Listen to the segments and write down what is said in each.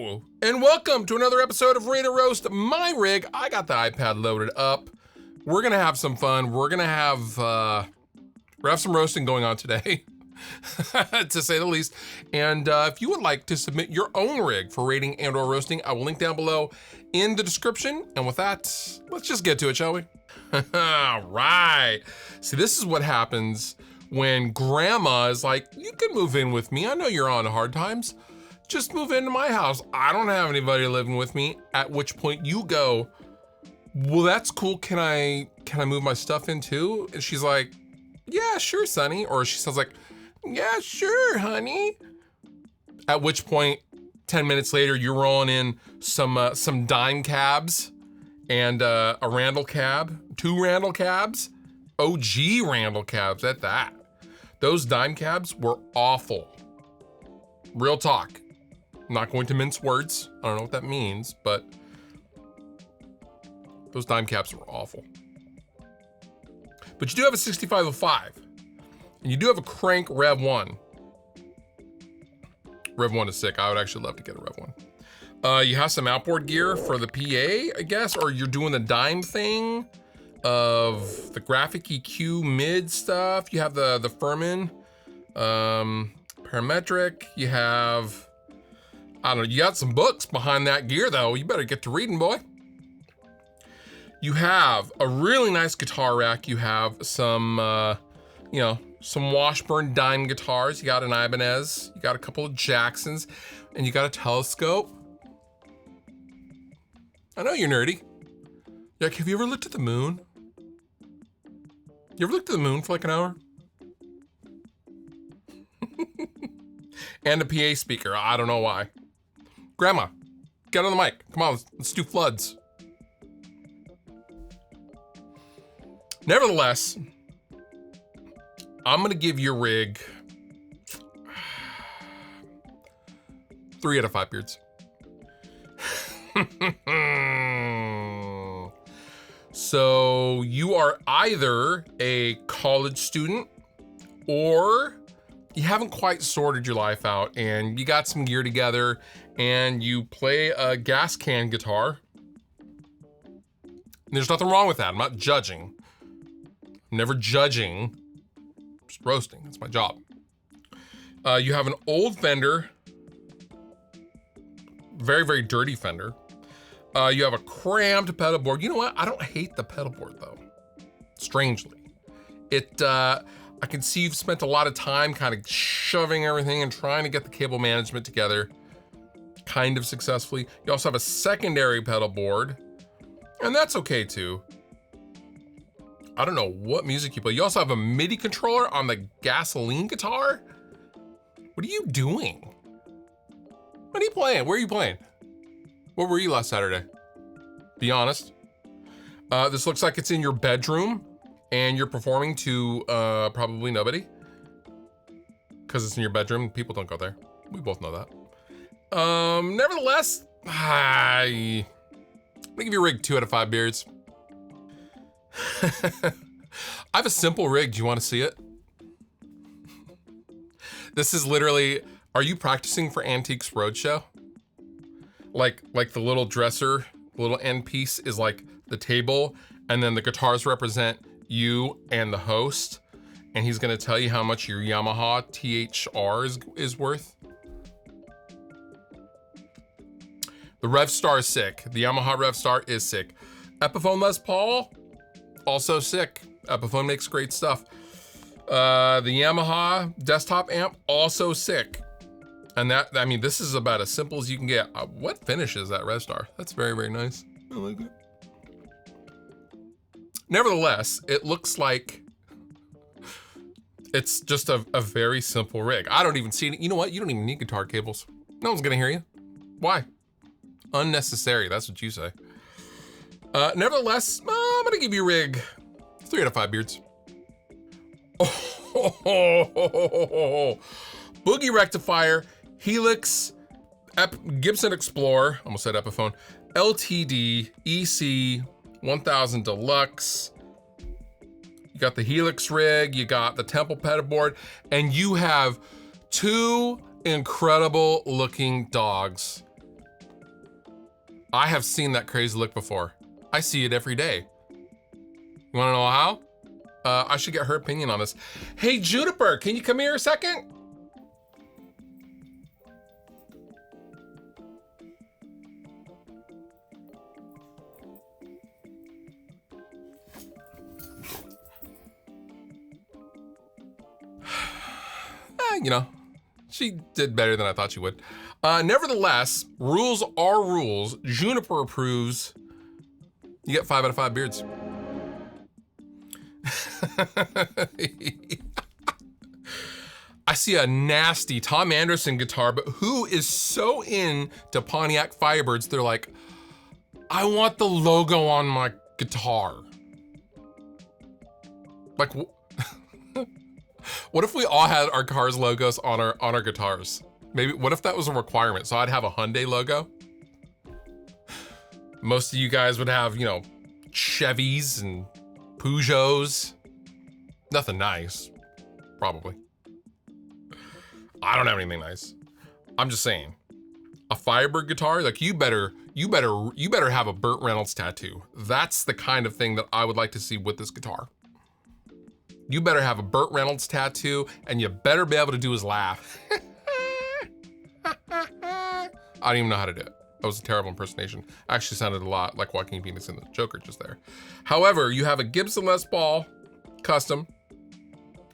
Hello, and welcome to another episode of RateOrRoast, my rig. I got the iPad loaded up. We're gonna have some fun. We're gonna have some roasting going on today, to say the least. And if you would like to submit your own rig for rating and or roasting, I will link down below in the description. And with that, let's just get to it, shall we? All right. See, this is what happens when grandma is like, you can move in with me. I know you're on hard times. Just move into my house. I don't have anybody living with me. At which point you go, well, that's cool. Can I move my stuff in too? And she's like, yeah, sure, sonny. Or she sounds like, yeah, sure, honey. At which point, 10 minutes later, you're rolling in some dime cabs and a Randall cab, 2 Randall cabs, OG Randall cabs at that. Those dime cabs were awful. Real talk. I'm not going to mince words. I don't know what that means, but those dime caps were awful. But you do have a 6505, and you do have a crank Rev 1. Rev 1 is sick. I would actually love to get a Rev 1. You have some outboard gear for the PA, I guess, or you're doing the dime thing of the graphic EQ mid stuff. You have the Furman parametric. You have, I don't know, you got some books behind that gear though. You better get to reading, boy. You have a really nice guitar rack. You have some, some Washburn dime guitars. You got an Ibanez. You got a couple of Jacksons, and you got a telescope. I know you're nerdy. Like, have you ever looked at the moon? You ever looked at the moon for like an hour? And a PA speaker. I don't know why. Grandma, get on the mic. Come on, let's do floods. Nevertheless, I'm gonna give your rig 3 out of 5 beards. So you are either a college student or you haven't quite sorted your life out and you got some gear together and you play a gas can guitar. And there's nothing wrong with that. I'm not judging. I'm never judging. I'm just roasting. That's my job. You have an old Fender. Very, very dirty Fender. You have a cramped pedal board. You know what? I don't hate the pedal board though. Strangely. I can see you've spent a lot of time kind of shoving everything and trying to get the cable management together kind of successfully. You also have a secondary pedal board, and that's okay too. I don't know what music you play. You also have a MIDI controller on the gasoline guitar. What are you doing? What are you playing? Where are you playing? Where were you last Saturday? Be honest. This looks like it's in your bedroom and you're performing to probably nobody. Because it's in your bedroom, people don't go there. We both know that. Nevertheless, I'm gonna give your rig 2 out of 5 beards. I have a simple rig. Do you want to see it? This is literally, are you practicing for Antiques Roadshow? Like the little dresser, the little end piece is like the table, and then the guitars represent you and the host, and he's gonna tell you how much your Yamaha THR is worth. The Rev Star is sick. The Yamaha Rev Star is sick. Epiphone Les Paul, also sick. Epiphone makes great stuff. The Yamaha desktop amp, also sick. And this is about as simple as you can get. What finish is that Rev Star? That's very, very nice. I like it. Nevertheless, it looks like it's just a very simple rig. I don't even see it. You know what? You don't even need guitar cables. No one's gonna hear you. Why? Unnecessary, that's what you say. Nevertheless, I'm gonna give you rig 3 out of 5 beards. Boogie rectifier, Helix, Gibson Explorer, almost said Epiphone, LTD, EC, 1000 Deluxe. You got the Helix rig, you got the Temple pedal board, and you have 2 incredible looking dogs I have seen that crazy look before. I see it every day. You wanna know how? I should get her opinion on this. Hey, Juniper, can you come here a second? You know, she did better than I thought she would. Nevertheless, rules are rules. Juniper approves. You get 5 out of 5 beards. I see a nasty Tom Anderson guitar, but who is so into Pontiac Firebirds, they're like, I want the logo on my guitar. Like, what if we all had our cars' logos on our guitars? Maybe, what if that was a requirement? So I'd have a Hyundai logo. Most of you guys would have, you know, Chevys and Peugeots. Nothing nice, probably. I don't have anything nice. I'm just saying, a Firebird guitar, like you better have a Burt Reynolds tattoo. That's the kind of thing that I would like to see with this guitar. You better have a Burt Reynolds tattoo, and you better be able to do his laugh. I don't even know how to do it. That was a terrible impersonation. Actually sounded a lot like Joaquin Phoenix in the Joker just there. However, you have a Gibson Les Paul custom.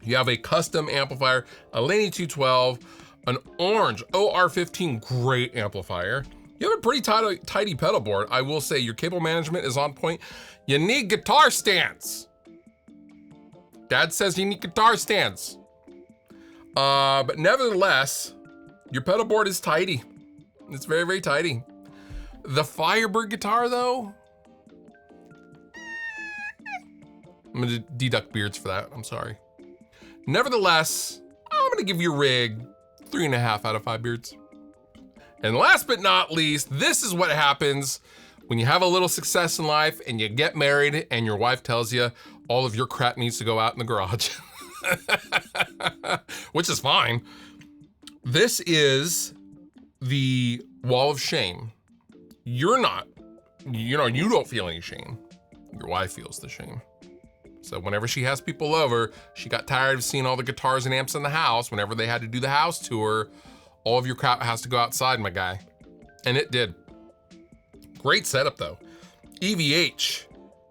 You have a custom amplifier, a Laney 212, an orange OR15, great amplifier. You have a pretty tidy pedal board. I will say your cable management is on point. You need guitar stands. Dad says you need guitar stands. But nevertheless, your pedal board is tidy. It's very, very tidy. The Firebird guitar though, I'm gonna deduct beards for that, I'm sorry. Nevertheless, I'm gonna give your rig 3.5 out of 5 beards. And last but not least, this is what happens when you have a little success in life and you get married and your wife tells you all of your crap needs to go out in the garage. Which is fine. This is the wall of shame. You're not, you know, you don't feel any shame. Your wife feels the shame. So whenever she has people over, she got tired of seeing all the guitars and amps in the house. Whenever they had to do the house tour, all of your crap has to go outside, my guy. And it did. Great setup though. EVH,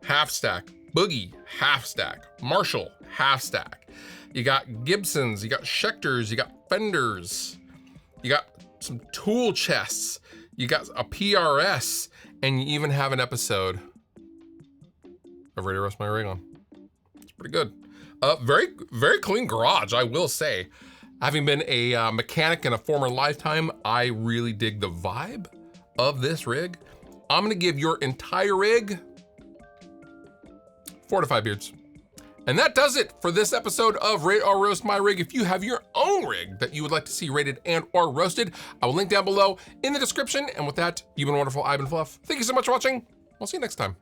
half stack. Boogie, half stack. Marshall, half stack. You got Gibsons, you got Schecters, you got Fenders. You got some tool chests. You got a PRS, and you even have an episode of RateOrRoast My Rig on. It's pretty good. Very, very clean garage, I will say. Having been a mechanic in a former lifetime, I really dig the vibe of this rig. I'm gonna give your entire rig 4 to 5 beards. And that does it for this episode of Rate or Roast My Rig. If you have your own rig that you would like to see rated and or roasted, I will link down below in the description. And with that, you've been wonderful, I've been Fluff. Thank you so much for watching. We'll see you next time.